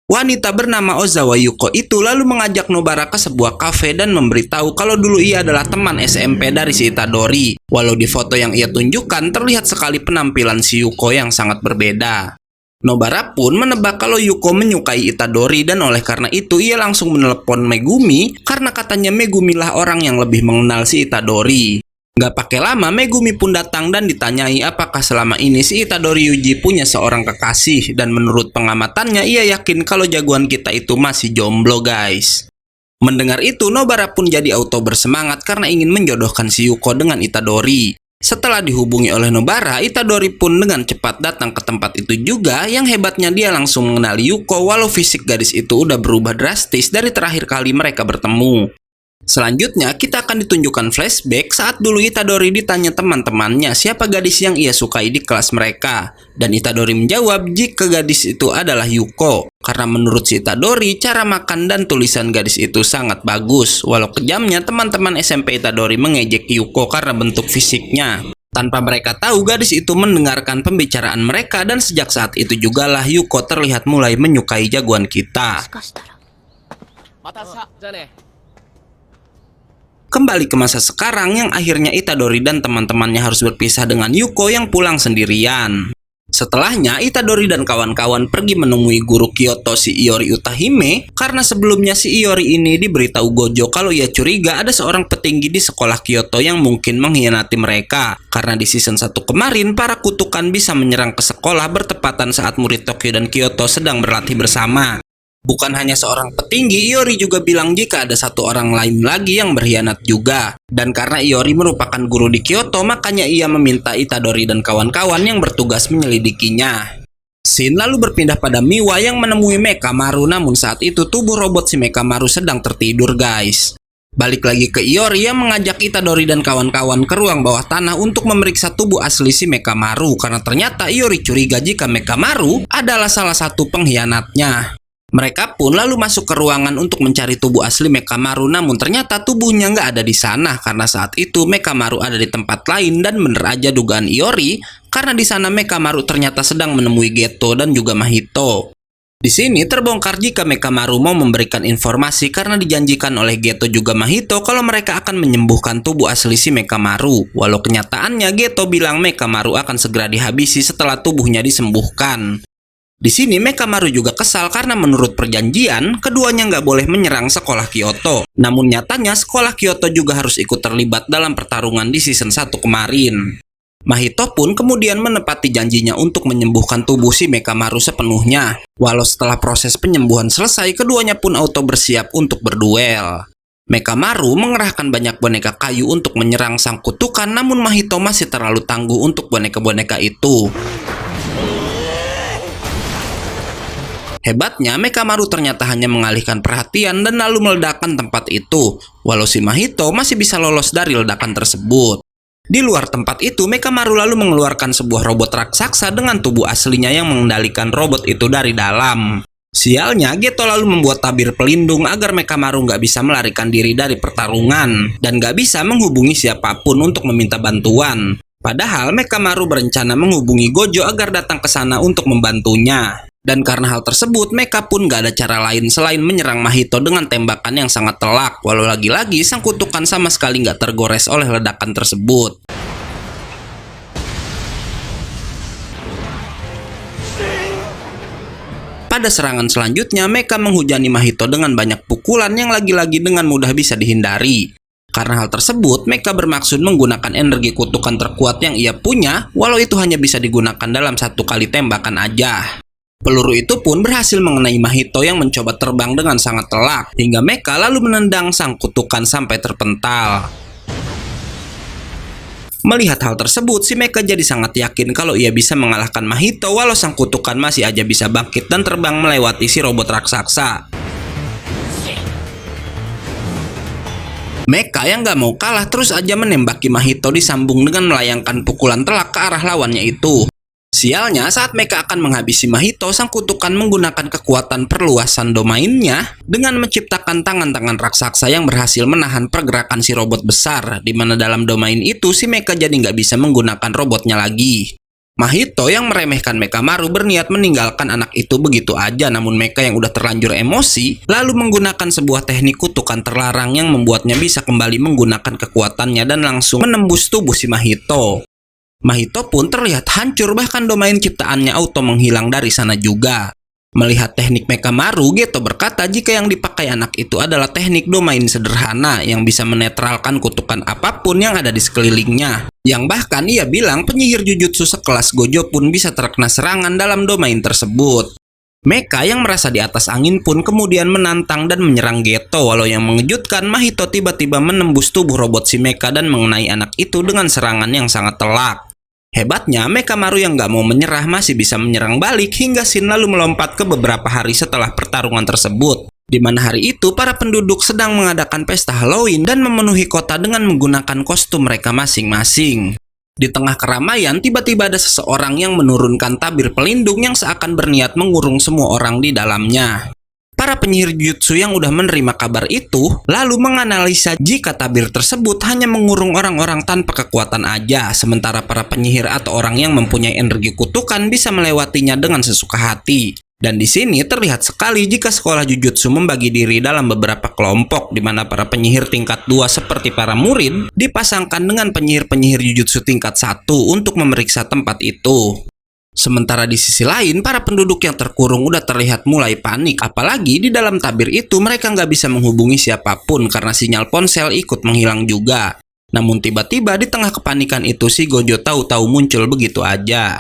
Wanita bernama Ozawa Yuko itu lalu mengajak Nobara ke sebuah kafe dan memberitahu kalau dulu ia adalah teman SMP dari si Itadori. Walau di foto yang ia tunjukkan terlihat sekali penampilan si Yuko yang sangat berbeda. Nobara pun menebak kalau Yuko menyukai Itadori dan oleh karena itu ia langsung menelepon Megumi karena katanya Megumi lah orang yang lebih mengenal si Itadori. Nggak pakai lama, Megumi pun datang dan ditanyai apakah selama ini si Itadori Yuji punya seorang kekasih, dan menurut pengamatannya ia yakin kalau jagoan kita itu masih jomblo guys. Mendengar itu, Nobara pun jadi auto bersemangat karena ingin menjodohkan si Yuko dengan Itadori. Setelah dihubungi oleh Nobara, Itadori pun dengan cepat datang ke tempat itu juga. Yang hebatnya dia langsung mengenali Yuko walau fisik gadis itu udah berubah drastis dari terakhir kali mereka bertemu. Selanjutnya, kita akan ditunjukkan flashback saat dulu Itadori ditanya teman-temannya siapa gadis yang ia sukai di kelas mereka. Dan Itadori menjawab jika gadis itu adalah Yuko. Karena menurut si Itadori, cara makan dan tulisan gadis itu sangat bagus. Walau kejamnya, teman-teman SMP Itadori mengejek Yuko karena bentuk fisiknya. Tanpa mereka tahu, gadis itu mendengarkan pembicaraan mereka dan sejak saat itu jugalah Yuko terlihat mulai menyukai jagoan kita. Kembali ke masa sekarang yang akhirnya Itadori dan teman-temannya harus berpisah dengan Yuko yang pulang sendirian. Setelahnya, Itadori dan kawan-kawan pergi menemui guru Kyoto si Iori Utahime karena sebelumnya si Iori ini diberitahu Gojo kalau ia curiga ada seorang petinggi di sekolah Kyoto yang mungkin mengkhianati mereka. Karena di season 1 kemarin, para kutukan bisa menyerang ke sekolah bertepatan saat murid Tokyo dan Kyoto sedang berlatih bersama. Bukan hanya seorang petinggi, Iori juga bilang jika ada satu orang lain lagi yang berkhianat juga. Dan karena Iori merupakan guru di Kyoto, makanya ia meminta Itadori dan kawan-kawan yang bertugas menyelidikinya. Scene lalu berpindah pada Miwa yang menemui Mekamaru, namun saat itu tubuh robot si Mekamaru sedang tertidur guys. Balik lagi ke Iori yang mengajak Itadori dan kawan-kawan ke ruang bawah tanah untuk memeriksa tubuh asli si Mekamaru. Karena ternyata Iori curiga jika Mekamaru adalah salah satu pengkhianatnya. Mereka pun lalu masuk ke ruangan untuk mencari tubuh asli Mekamaru, namun ternyata tubuhnya nggak ada di sana karena saat itu Mekamaru ada di tempat lain. Dan bener aja dugaan Iori, karena di sana Mekamaru ternyata sedang menemui Geto dan juga Mahito. Di sini terbongkar jika Mekamaru mau memberikan informasi karena dijanjikan oleh Geto juga Mahito kalau mereka akan menyembuhkan tubuh asli si Mekamaru. Walau kenyataannya Geto bilang Mekamaru akan segera dihabisi setelah tubuhnya disembuhkan. Di sini Mekamaru juga kesal karena menurut perjanjian, keduanya nggak boleh menyerang sekolah Kyoto. Namun nyatanya sekolah Kyoto juga harus ikut terlibat dalam pertarungan di season 1 kemarin. Mahito pun kemudian menepati janjinya untuk menyembuhkan tubuh si Mekamaru sepenuhnya. Walau setelah proses penyembuhan selesai, keduanya pun auto bersiap untuk berduel. Mekamaru mengerahkan banyak boneka kayu untuk menyerang sang kutukan, namun Mahito masih terlalu tangguh untuk boneka-boneka itu. Hebatnya, Mekamaru ternyata hanya mengalihkan perhatian dan lalu meledakkan tempat itu, walau si Mahito masih bisa lolos dari ledakan tersebut. Di luar tempat itu, Mekamaru lalu mengeluarkan sebuah robot raksasa dengan tubuh aslinya yang mengendalikan robot itu dari dalam. Sialnya, Geto lalu membuat tabir pelindung agar Mekamaru nggak bisa melarikan diri dari pertarungan, dan nggak bisa menghubungi siapapun untuk meminta bantuan. Padahal Mekamaru berencana menghubungi Gojo agar datang ke sana untuk membantunya. Dan karena hal tersebut, Meka pun gak ada cara lain selain menyerang Mahito dengan tembakan yang sangat telak. Walau lagi-lagi sang kutukan sama sekali gak tergores oleh ledakan tersebut. Pada serangan selanjutnya, Meka menghujani Mahito dengan banyak pukulan yang lagi-lagi dengan mudah bisa dihindari. Karena hal tersebut, Meka bermaksud menggunakan energi kutukan terkuat yang ia punya, walau itu hanya bisa digunakan dalam satu kali tembakan aja. Peluru itu pun berhasil mengenai Mahito yang mencoba terbang dengan sangat telak, hingga Meka lalu menendang sang kutukan sampai terpental. Melihat hal tersebut, si Meka jadi sangat yakin kalau ia bisa mengalahkan Mahito walau sang kutukan masih aja bisa bangkit dan terbang melewati si robot raksasa. Meka yang gak mau kalah terus aja menembaki Mahito disambung dengan melayangkan pukulan telak ke arah lawannya itu. Sialnya, saat Meka akan menghabisi Mahito, sang kutukan menggunakan kekuatan perluasan domainnya dengan menciptakan tangan-tangan raksasa yang berhasil menahan pergerakan si robot besar, di mana dalam domain itu si Meka jadi nggak bisa menggunakan robotnya lagi. Mahito yang meremehkan Mekamaru berniat meninggalkan anak itu begitu aja, namun Meka yang udah terlanjur emosi lalu menggunakan sebuah teknik kutukan terlarang yang membuatnya bisa kembali menggunakan kekuatannya dan langsung menembus tubuh si Mahito. Mahito pun terlihat hancur, bahkan domain ciptaannya auto menghilang dari sana juga. Melihat teknik Mekamaru, Geto berkata jika yang dipakai anak itu adalah teknik domain sederhana yang bisa menetralkan kutukan apapun yang ada di sekelilingnya. Yang bahkan ia bilang penyihir jujutsu sekelas Gojo pun bisa terkena serangan dalam domain tersebut. Mecha yang merasa di atas angin pun kemudian menantang dan menyerang Geto, walau yang mengejutkan Mahito tiba-tiba menembus tubuh robot si Mecha dan mengenai anak itu dengan serangan yang sangat telak. Hebatnya, Mekamaru yang gak mau menyerah masih bisa menyerang balik hingga Shin lalu melompat ke beberapa hari setelah pertarungan tersebut. Di mana hari itu para penduduk sedang mengadakan pesta Halloween dan memenuhi kota dengan menggunakan kostum mereka masing-masing. Di tengah keramaian, tiba-tiba ada seseorang yang menurunkan tabir pelindung yang seakan berniat mengurung semua orang di dalamnya. Para penyihir jutsu yang udah menerima kabar itu lalu menganalisa jika tabir tersebut hanya mengurung orang-orang tanpa kekuatan aja, sementara para penyihir atau orang yang mempunyai energi kutukan bisa melewatinya dengan sesuka hati. Dan di sini terlihat sekali jika sekolah jujutsu membagi diri dalam beberapa kelompok, di mana para penyihir tingkat 2 seperti para murid dipasangkan dengan penyihir-penyihir jujutsu tingkat 1 untuk memeriksa tempat itu. Sementara di sisi lain, para penduduk yang terkurung udah terlihat mulai panik. Apalagi di dalam tabir itu mereka nggak bisa menghubungi siapapun karena sinyal ponsel ikut menghilang juga. Namun tiba-tiba di tengah kepanikan itu si Gojo tahu-tahu muncul begitu aja.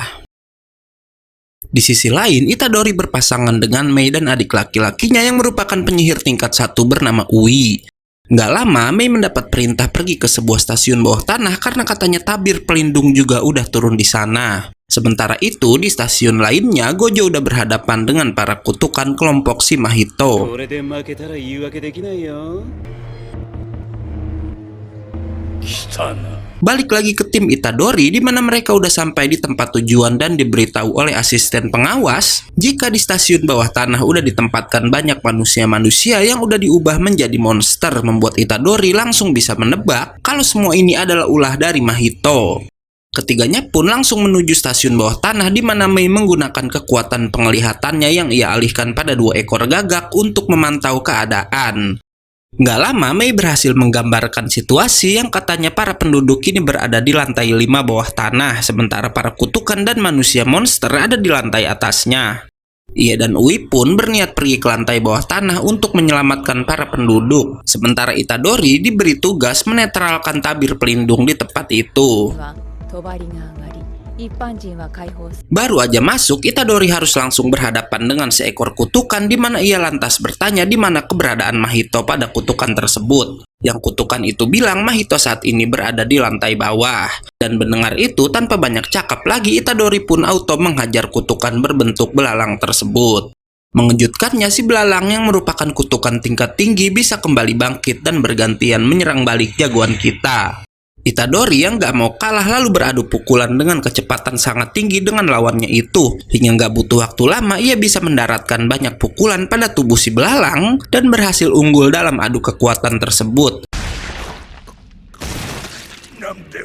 Di sisi lain, Itadori berpasangan dengan Mei dan adik laki-lakinya yang merupakan penyihir tingkat 1 bernama Ui. Nggak lama, Mei mendapat perintah pergi ke sebuah stasiun bawah tanah karena katanya tabir pelindung juga udah turun di sana. Sementara itu, di stasiun lainnya, Gojo udah berhadapan dengan para kutukan kelompok si Mahito. Balik lagi ke tim Itadori, di mana mereka udah sampai di tempat tujuan dan diberitahu oleh asisten pengawas jika di stasiun bawah tanah udah ditempatkan banyak manusia-manusia yang udah diubah menjadi monster, membuat Itadori langsung bisa menebak kalau semua ini adalah ulah dari Mahito. Ketiganya pun langsung menuju stasiun bawah tanah, di mana Mei menggunakan kekuatan penglihatannya yang ia alihkan pada 2 ekor gagak untuk memantau keadaan. Nggak lama, Mei berhasil menggambarkan situasi yang katanya para penduduk kini berada di lantai 5 bawah tanah, sementara para kutukan dan manusia monster ada di lantai atasnya. Ia dan Ui pun berniat pergi ke lantai bawah tanah untuk menyelamatkan para penduduk, sementara Itadori diberi tugas menetralkan tabir pelindung di tempat itu. Baru aja masuk, Itadori harus langsung berhadapan dengan seekor kutukan, di mana ia lantas bertanya di mana keberadaan Mahito pada kutukan tersebut. Yang kutukan itu bilang Mahito saat ini berada di lantai bawah. Dan mendengar itu, tanpa banyak cakap lagi, Itadori pun auto menghajar kutukan berbentuk belalang tersebut. Mengejutkannya, si belalang yang merupakan kutukan tingkat tinggi bisa kembali bangkit dan bergantian menyerang balik jagoan kita. Itadori yang gak mau kalah lalu beradu pukulan dengan kecepatan sangat tinggi dengan lawannya itu. Hingga gak butuh waktu lama, ia bisa mendaratkan banyak pukulan pada tubuh si belalang dan berhasil unggul dalam adu kekuatan tersebut.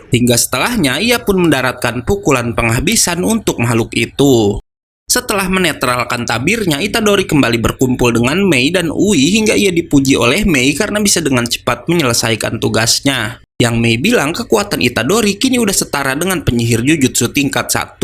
Hingga setelahnya, ia pun mendaratkan pukulan penghabisan untuk makhluk itu. Setelah menetralkan tabirnya, Itadori kembali berkumpul dengan Mei dan Ui hingga ia dipuji oleh Mei karena bisa dengan cepat menyelesaikan tugasnya. Yang Mei bilang kekuatan Itadori kini udah setara dengan penyihir jujutsu tingkat 1.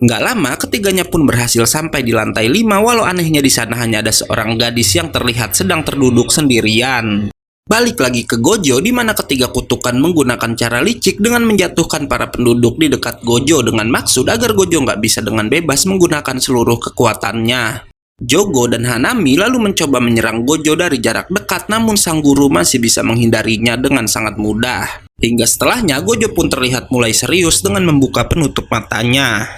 Nggak lama, ketiganya pun berhasil sampai di lantai 5, walau anehnya di sana hanya ada seorang gadis yang terlihat sedang terduduk sendirian. Balik lagi ke Gojo, di mana ketiga kutukan menggunakan cara licik dengan menjatuhkan para penduduk di dekat Gojo dengan maksud agar Gojo nggak bisa dengan bebas menggunakan seluruh kekuatannya. Jogo dan Hanami lalu mencoba menyerang Gojo dari jarak dekat, namun sang guru masih bisa menghindarinya dengan sangat mudah. Hingga setelahnya, Gojo pun terlihat mulai serius dengan membuka penutup matanya.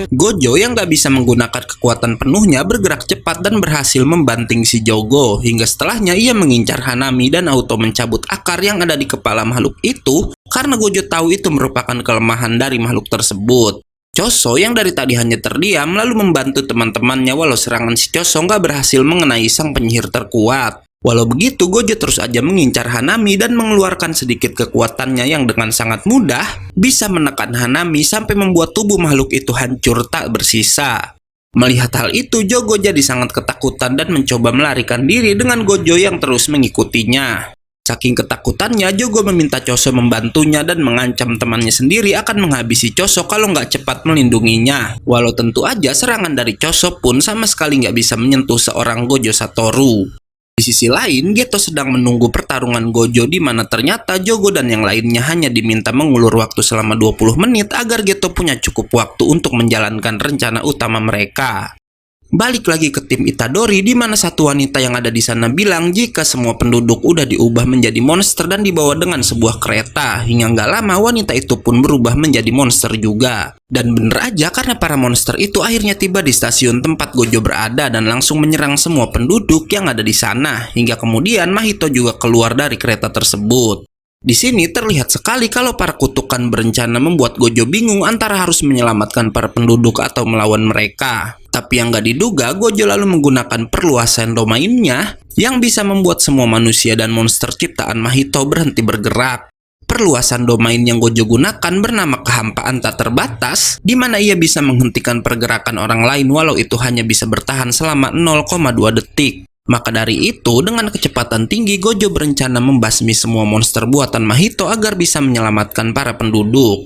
Gojo yang gak bisa menggunakan kekuatan penuhnya bergerak cepat dan berhasil membanting si Jogo. Hingga setelahnya ia mengincar Hanami dan auto mencabut akar yang ada di kepala makhluk itu, karena Gojo tahu itu merupakan kelemahan dari makhluk tersebut. Choso yang dari tadi hanya terdiam lalu membantu teman-temannya, walau serangan si Choso nggak berhasil mengenai sang penyihir terkuat. Walau begitu, Gojo terus aja mengincar Hanami dan mengeluarkan sedikit kekuatannya yang dengan sangat mudah bisa menekan Hanami sampai membuat tubuh makhluk itu hancur tak bersisa. Melihat hal itu, Jogo jadi sangat ketakutan dan mencoba melarikan diri dengan Gojo yang terus mengikutinya. Saking ketakutannya, Jogo meminta Choso membantunya dan mengancam temannya sendiri akan menghabisi Choso kalau nggak cepat melindunginya. Walau tentu aja serangan dari Choso pun sama sekali nggak bisa menyentuh seorang Gojo Satoru. Di sisi lain, Geto sedang menunggu pertarungan Gojo di mana ternyata Jogo dan yang lainnya hanya diminta mengulur waktu selama 20 menit agar Geto punya cukup waktu untuk menjalankan rencana utama mereka. Balik lagi ke tim Itadori di mana satu wanita yang ada di sana bilang jika semua penduduk udah diubah menjadi monster dan dibawa dengan sebuah kereta. Hingga nggak lama wanita itu pun berubah menjadi monster juga. Dan bener aja karena para monster itu akhirnya tiba di stasiun tempat Gojo berada dan langsung menyerang semua penduduk yang ada di sana. Hingga kemudian Mahito juga keluar dari kereta tersebut. Di sini terlihat sekali kalau para kutukan berencana membuat Gojo bingung antara harus menyelamatkan para penduduk atau melawan mereka. Tapi yang gak diduga, Gojo lalu menggunakan perluasan domainnya yang bisa membuat semua manusia dan monster ciptaan Mahito berhenti bergerak. Perluasan domain yang Gojo gunakan bernama kehampaan tak terbatas, di mana ia bisa menghentikan pergerakan orang lain walau itu hanya bisa bertahan selama 0,2 detik. Maka dari itu, dengan kecepatan tinggi, Gojo berencana membasmi semua monster buatan Mahito agar bisa menyelamatkan para penduduk.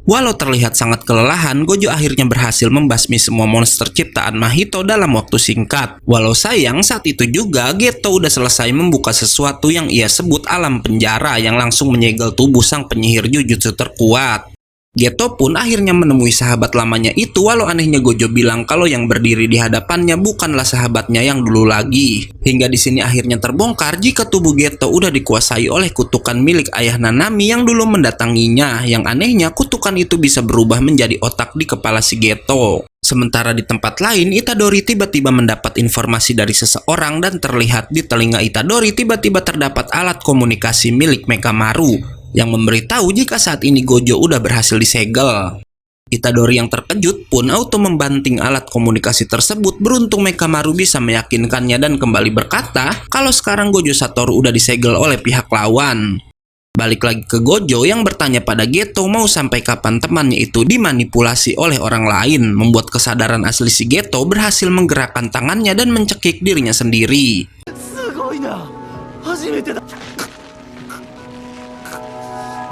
Walau terlihat sangat kelelahan, Gojo akhirnya berhasil membasmi semua monster ciptaan Mahito dalam waktu singkat. Walau sayang, saat itu juga Geto udah selesai membuka sesuatu yang ia sebut alam penjara yang langsung menyegel tubuh sang penyihir jujutsu terkuat. Geto pun akhirnya menemui sahabat lamanya itu, walau anehnya Gojo bilang kalau yang berdiri di hadapannya bukanlah sahabatnya yang dulu lagi. Hingga di sini akhirnya terbongkar jika tubuh Geto udah dikuasai oleh kutukan milik ayah Nanami yang dulu mendatanginya. Yang anehnya kutukan itu bisa berubah menjadi otak di kepala si Geto. Sementara di tempat lain, Itadori tiba-tiba mendapat informasi dari seseorang dan terlihat di telinga Itadori tiba-tiba terdapat alat komunikasi milik Mekamaru yang memberitahu jika saat ini Gojo udah berhasil disegel. Itadori yang terkejut pun auto membanting alat komunikasi tersebut. Beruntung Mekamaru bisa meyakinkannya dan kembali berkata kalau sekarang Gojo Satoru udah disegel oleh pihak lawan. Balik lagi ke Gojo yang bertanya pada Geto mau sampai kapan temannya itu dimanipulasi oleh orang lain, membuat kesadaran asli si Geto berhasil menggerakkan tangannya dan mencekik dirinya sendiri.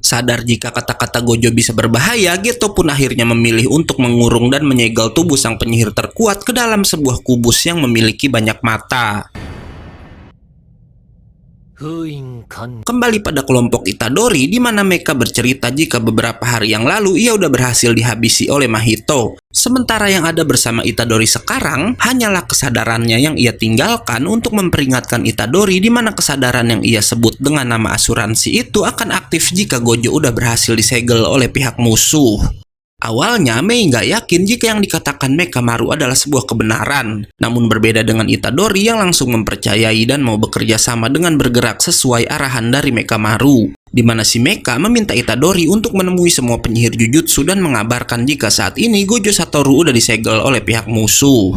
Sadar jika kata-kata Gojo bisa berbahaya, Geto pun akhirnya memilih untuk mengurung dan menyegel tubuh sang penyihir terkuat ke dalam sebuah kubus yang memiliki banyak mata. Kembali pada kelompok Itadori di mana mereka bercerita jika beberapa hari yang lalu ia udah berhasil dihabisi oleh Mahito. Sementara yang ada bersama Itadori sekarang hanyalah kesadarannya yang ia tinggalkan untuk memperingatkan Itadori di mana kesadaran yang ia sebut dengan nama asuransi itu akan aktif jika Gojo udah berhasil disegel oleh pihak musuh. Awalnya Mei nggak yakin jika yang dikatakan Mekamaru adalah sebuah kebenaran. Namun berbeda dengan Itadori yang langsung mempercayai dan mau bekerja sama dengan bergerak sesuai arahan dari Mekamaru. Di mana si Meka meminta Itadori untuk menemui semua penyihir jujutsu dan mengabarkan jika saat ini Gojo Satoru udah disegel oleh pihak musuh.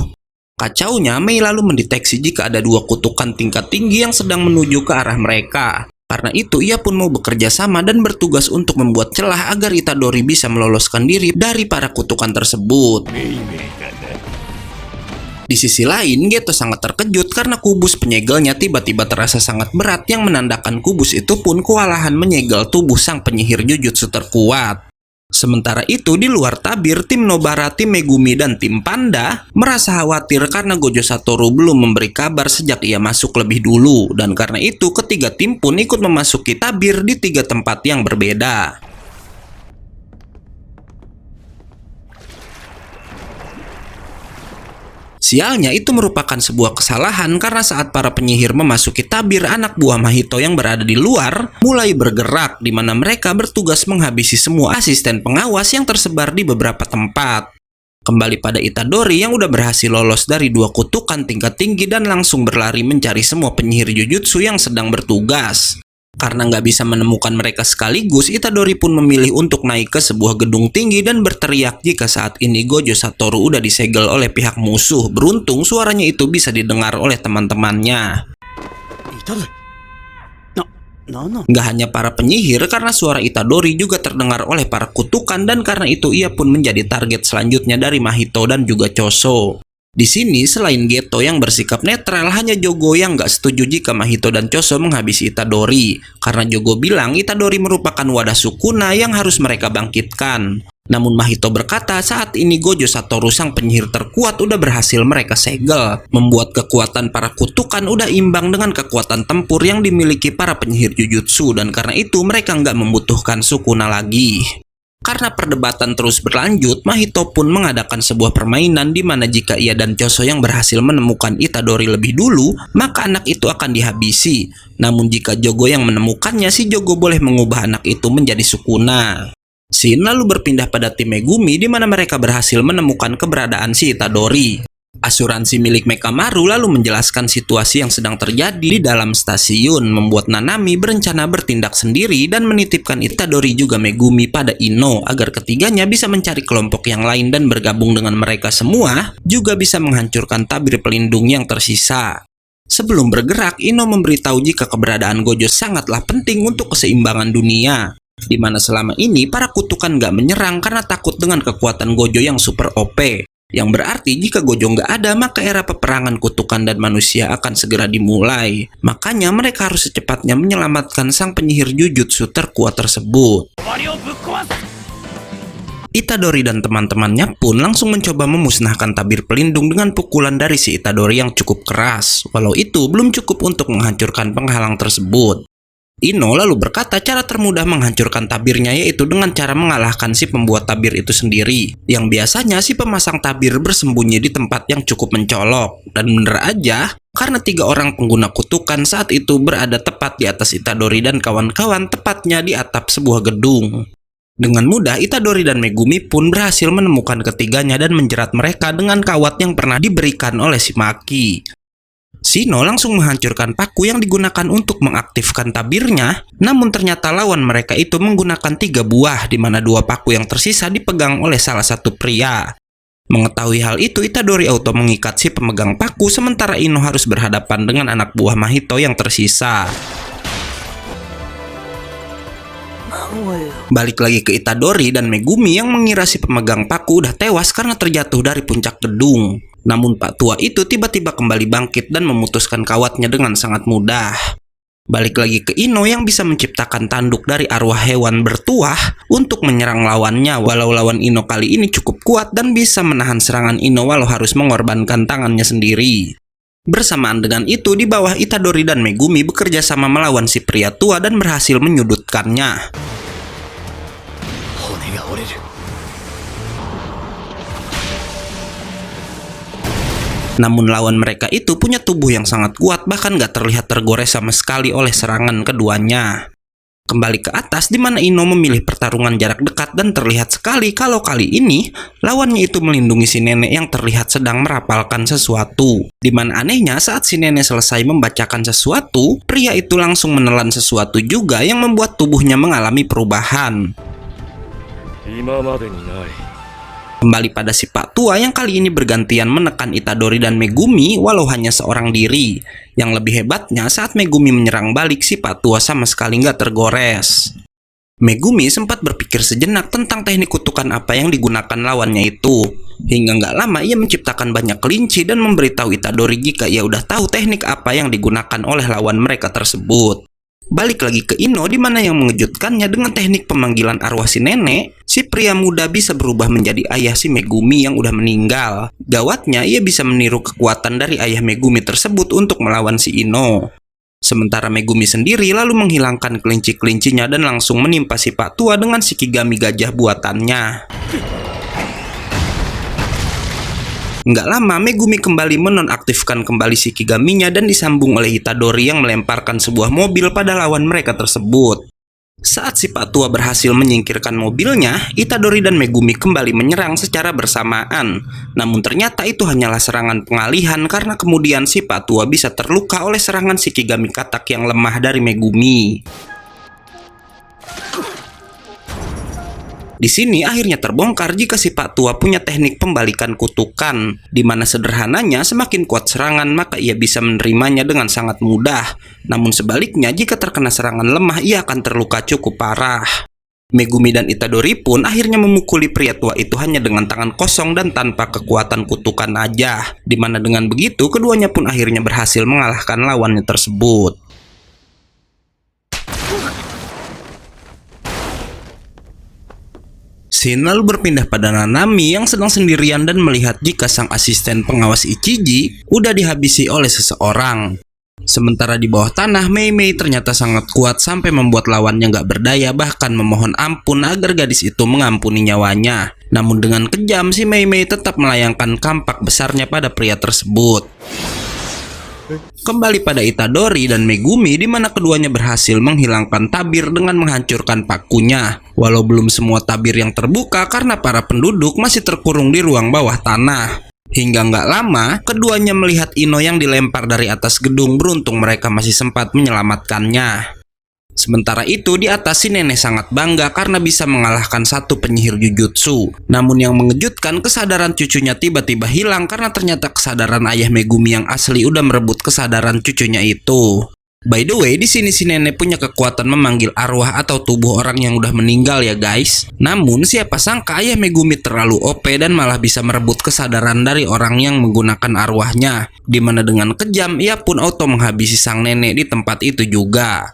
Kacaunya, Mei lalu mendeteksi jika ada dua kutukan tingkat tinggi yang sedang menuju ke arah mereka. Karena itu, ia pun mau bekerja sama dan bertugas untuk membuat celah agar Itadori bisa meloloskan diri dari para kutukan tersebut. Di sisi lain, Geto sangat terkejut karena kubus penyegelnya tiba-tiba terasa sangat berat yang menandakan kubus itu pun kewalahan menyegel tubuh sang penyihir jujutsu terkuat. Sementara itu, di luar tabir, tim Nobara, tim Megumi, dan tim Panda merasa khawatir karena Gojo Satoru belum memberi kabar sejak ia masuk lebih dulu. Dan karena itu, ketiga tim pun ikut memasuki tabir di 3 tempat yang berbeda. Sialnya, itu merupakan sebuah kesalahan karena saat para penyihir memasuki tabir, anak buah Mahito yang berada di luar mulai bergerak, di mana mereka bertugas menghabisi semua asisten pengawas yang tersebar di beberapa tempat. Kembali pada Itadori yang udah berhasil lolos dari 2 kutukan tingkat tinggi dan langsung berlari mencari semua penyihir jujutsu yang sedang bertugas. Karena nggak bisa menemukan mereka sekaligus, Itadori pun memilih untuk naik ke sebuah gedung tinggi dan berteriak jika saat ini Gojo Satoru udah disegel oleh pihak musuh. Beruntung suaranya itu bisa didengar oleh teman-temannya. Nggak hanya para penyihir, karena suara Itadori juga terdengar oleh para kutukan dan karena itu ia pun menjadi target selanjutnya dari Mahito dan juga Choso. Di sini selain Geto yang bersikap netral, hanya Jogo yang nggak setuju jika Mahito dan Choso menghabisi Itadori. Karena Jogo bilang Itadori merupakan wadah Sukuna yang harus mereka bangkitkan. Namun Mahito berkata saat ini Gojo Satoru sang penyihir terkuat udah berhasil mereka segel. Membuat kekuatan para kutukan udah imbang dengan kekuatan tempur yang dimiliki para penyihir Jujutsu. Dan karena itu mereka nggak membutuhkan Sukuna lagi. Karena perdebatan terus berlanjut, Mahito pun mengadakan sebuah permainan di mana jika ia dan Choso yang berhasil menemukan Itadori lebih dulu, maka anak itu akan dihabisi. Namun jika Jogo yang menemukannya, si Jogo boleh mengubah anak itu menjadi Sukuna. Shin lalu berpindah pada tim Megumi di mana mereka berhasil menemukan keberadaan si Itadori. Asuransi milik Mekamaru lalu menjelaskan situasi yang sedang terjadi di dalam stasiun, membuat Nanami berencana bertindak sendiri dan menitipkan Itadori juga Megumi pada Ino agar ketiganya bisa mencari kelompok yang lain dan bergabung dengan mereka semua, juga bisa menghancurkan tabir pelindung yang tersisa. Sebelum bergerak, Ino memberitahu jika keberadaan Gojo sangatlah penting untuk keseimbangan dunia, di mana selama ini para kutukan gak menyerang karena takut dengan kekuatan Gojo yang super OP. Yang berarti jika Gojo nggak ada, maka era peperangan kutukan dan manusia akan segera dimulai. Makanya mereka harus secepatnya menyelamatkan sang penyihir Jujutsu terkuat tersebut. Itadori dan teman-temannya pun langsung mencoba memusnahkan tabir pelindung dengan pukulan dari si Itadori yang cukup keras. Walau itu belum cukup untuk menghancurkan penghalang tersebut. Ino lalu berkata cara termudah menghancurkan tabirnya yaitu dengan cara mengalahkan si pembuat tabir itu sendiri, yang biasanya si pemasang tabir bersembunyi di tempat yang cukup mencolok. Dan bener aja, karena 3 orang pengguna kutukan saat itu berada tepat di atas Itadori dan kawan-kawan, tepatnya di atap sebuah gedung. Dengan mudah Itadori dan Megumi pun berhasil menemukan ketiganya dan menjerat mereka dengan kawat yang pernah diberikan oleh si Maki. Shino langsung menghancurkan paku yang digunakan untuk mengaktifkan tabirnya, namun ternyata lawan mereka itu menggunakan 3 buah, di mana 2 paku yang tersisa dipegang oleh salah satu pria. Mengetahui hal itu, Itadori auto mengikat si pemegang paku, sementara Ino harus berhadapan dengan anak buah Mahito yang tersisa. Balik lagi ke Itadori dan Megumi yang mengira si pemegang paku udah tewas karena terjatuh dari puncak gedung. Namun Pak Tua itu tiba-tiba kembali bangkit dan memutuskan kawatnya dengan sangat mudah. Balik lagi ke Ino yang bisa menciptakan tanduk dari arwah hewan bertuah untuk menyerang lawannya, walau lawan Ino kali ini cukup kuat dan bisa menahan serangan Ino walau harus mengorbankan tangannya sendiri. Bersamaan dengan itu, di bawah Itadori dan Megumi bekerja sama melawan si pria tua dan berhasil menyudutkannya. Namun lawan mereka itu punya tubuh yang sangat kuat, bahkan gak terlihat tergores sama sekali oleh serangan keduanya. Kembali ke atas di mana Ino memilih pertarungan jarak dekat dan terlihat sekali kalau kali ini lawannya itu melindungi si nenek yang terlihat sedang merapalkan sesuatu. Di mana anehnya saat si nenek selesai membacakan sesuatu, pria itu langsung menelan sesuatu juga yang membuat tubuhnya mengalami perubahan. Kembali pada si Pak Tua yang kali ini bergantian menekan Itadori dan Megumi walau hanya seorang diri. Yang lebih hebatnya saat Megumi menyerang balik, si Pak Tua sama sekali nggak tergores. Megumi sempat berpikir sejenak tentang teknik kutukan apa yang digunakan lawannya itu. Hingga nggak lama ia menciptakan banyak kelinci dan memberitahu Itadori jika ia udah tahu teknik apa yang digunakan oleh lawan mereka tersebut. Balik lagi ke Ino di mana yang mengejutkannya dengan teknik pemanggilan arwah si nenek, si pria muda bisa berubah menjadi ayah si Megumi yang udah meninggal. Gawatnya ia bisa meniru kekuatan dari ayah Megumi tersebut untuk melawan si Ino. Sementara Megumi sendiri lalu menghilangkan kelinci-kelincinya dan langsung menimpa si Pak Tua dengan shikigami gajah buatannya. Nggak lama, Megumi kembali menonaktifkan kembali shikigaminya dan disambung oleh Itadori yang melemparkan sebuah mobil pada lawan mereka tersebut. Saat si Pak Tua berhasil menyingkirkan mobilnya, Itadori dan Megumi kembali menyerang secara bersamaan. Namun ternyata itu hanyalah serangan pengalihan karena kemudian si Pak Tua bisa terluka oleh serangan shikigami katak yang lemah dari Megumi. Di sini akhirnya terbongkar jika si Pak Tua punya teknik pembalikan kutukan, di mana sederhananya semakin kuat serangan maka ia bisa menerimanya dengan sangat mudah. Namun sebaliknya jika terkena serangan lemah ia akan terluka cukup parah. Megumi dan Itadori pun akhirnya memukuli pria tua itu hanya dengan tangan kosong dan tanpa kekuatan kutukan aja. Dimana dengan begitu keduanya pun akhirnya berhasil mengalahkan lawannya tersebut. Scene lalu berpindah pada Nanami yang sedang sendirian dan melihat jika sang asisten pengawas Ichiji udah dihabisi oleh seseorang. Sementara di bawah tanah, Mei Mei ternyata sangat kuat sampai membuat lawannya nggak berdaya, bahkan memohon ampun agar gadis itu mengampuni nyawanya. Namun dengan kejam, si Mei Mei tetap melayangkan kampak besarnya pada pria tersebut. Kembali pada Itadori dan Megumi, di mana keduanya berhasil menghilangkan tabir dengan menghancurkan pakunya. Walau belum semua tabir yang terbuka karena para penduduk masih terkurung di ruang bawah tanah. Hingga nggak lama, keduanya melihat Ino yang dilempar dari atas gedung. Beruntung mereka masih sempat menyelamatkannya. Sementara itu, di atas si nenek sangat bangga karena bisa mengalahkan satu penyihir jujutsu. Namun yang mengejutkan, kesadaran cucunya tiba-tiba hilang karena ternyata kesadaran ayah Megumi yang asli udah merebut kesadaran cucunya itu. By the way, di sini si nenek punya kekuatan memanggil arwah atau tubuh orang yang udah meninggal ya guys. Namun siapa sangka ayah Megumi terlalu OP dan malah bisa merebut kesadaran dari orang yang menggunakan arwahnya. Dimana dengan kejam ia pun auto menghabisi sang nenek di tempat itu juga.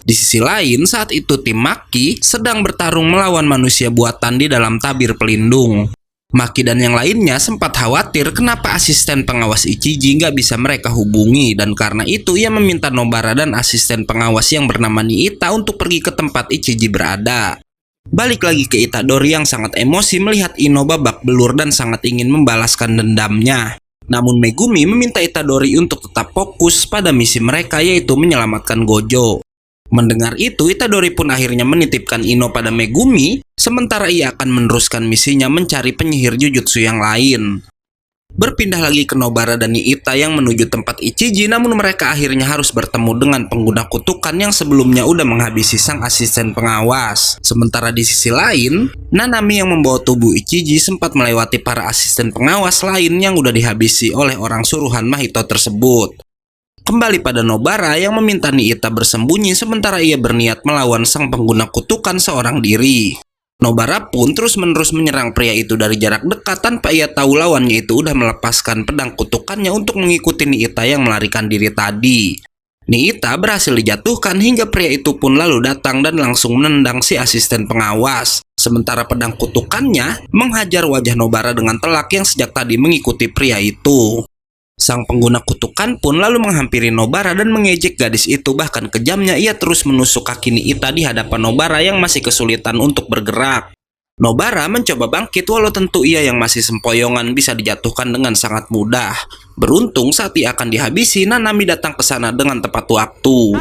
Di sisi lain, saat itu tim Maki sedang bertarung melawan manusia buatan di dalam tabir pelindung. Maki dan yang lainnya sempat khawatir kenapa asisten pengawas Ichiji nggak bisa mereka hubungi, dan karena itu ia meminta Nobara dan asisten pengawas yang bernama Niita untuk pergi ke tempat Ichiji berada. Balik lagi ke Itadori yang sangat emosi melihat Ino babak belur dan sangat ingin membalaskan dendamnya. Namun Megumi meminta Itadori untuk tetap fokus pada misi mereka, yaitu menyelamatkan Gojo. Mendengar itu, Itadori pun akhirnya menitipkan Ino pada Megumi, sementara ia akan meneruskan misinya mencari penyihir jujutsu yang lain. Berpindah lagi ke Nobara dan Niita yang menuju tempat Ichiji, namun mereka akhirnya harus bertemu dengan pengguna kutukan yang sebelumnya udah menghabisi sang asisten pengawas. Sementara di sisi lain, Nanami yang membawa tubuh Ichiji sempat melewati para asisten pengawas lain yang udah dihabisi oleh orang suruhan Mahito tersebut. Kembali pada Nobara yang meminta Niita bersembunyi sementara ia berniat melawan sang pengguna kutukan seorang diri. Nobara pun terus-menerus menyerang pria itu dari jarak dekat tanpa ia tahu lawannya itu udah melepaskan pedang kutukannya untuk mengikuti Niita yang melarikan diri tadi. Niita berhasil dijatuhkan hingga pria itu pun lalu datang dan langsung menendang si asisten pengawas. Sementara pedang kutukannya menghajar wajah Nobara dengan telak yang sejak tadi mengikuti pria itu. Sang pengguna kutukan pun lalu menghampiri Nobara dan mengejek gadis itu, bahkan kejamnya ia terus menusuk kaki Niita di hadapan Nobara yang masih kesulitan untuk bergerak. Nobara mencoba bangkit walau tentu ia yang masih sempoyongan bisa dijatuhkan dengan sangat mudah. Beruntung saat ia akan dihabisi, Nanami datang ke sana dengan tepat waktu.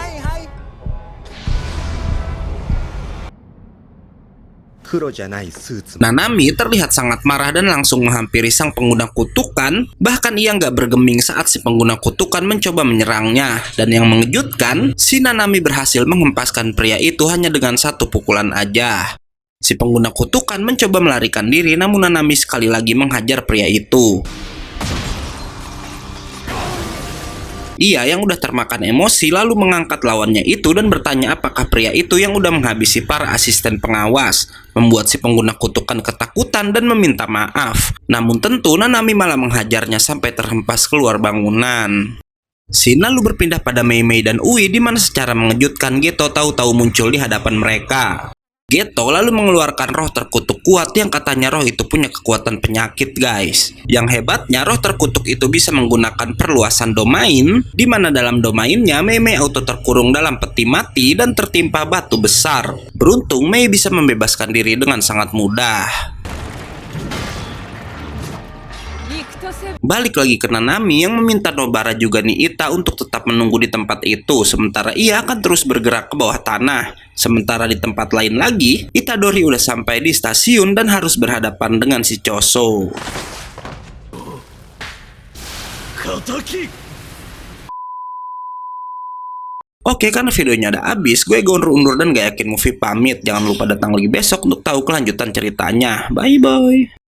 Nanami terlihat sangat marah dan langsung menghampiri sang pengguna kutukan, bahkan ia nggak bergeming saat si pengguna kutukan mencoba menyerangnya. Dan yang mengejutkan, si Nanami berhasil menghempaskan pria itu hanya dengan satu pukulan aja. Si pengguna kutukan mencoba melarikan diri, namun Nanami sekali lagi menghajar pria itu. Ia yang udah termakan emosi lalu mengangkat lawannya itu dan bertanya apakah pria itu yang udah menghabisi para asisten pengawas, membuat si pengguna kutukan ketakutan dan meminta maaf. Namun tentu Nanami malah menghajarnya sampai terhempas keluar bangunan. Scene lalu berpindah pada Mei Mei dan Ui, di mana secara mengejutkan Geto tahu-tahu muncul di hadapan mereka. Geto lalu mengeluarkan roh terkutuk kuat yang katanya roh itu punya kekuatan penyakit guys. Yang hebatnya roh terkutuk itu bisa menggunakan perluasan domain, di mana dalam domainnya Mei Mei auto terkurung dalam peti mati dan tertimpa batu besar. Beruntung Mei bisa membebaskan diri dengan sangat mudah. Balik lagi ke Nanami yang meminta Nobara juga Niita untuk tetap menunggu di tempat itu, sementara ia akan terus bergerak ke bawah tanah. Sementara di tempat lain lagi, Itadori udah sampai di stasiun dan harus berhadapan dengan si Choso. Oke, karena videonya udah habis, gue undur dan gak yakin movie pamit. Jangan lupa datang lagi besok untuk tahu kelanjutan ceritanya. Bye-bye.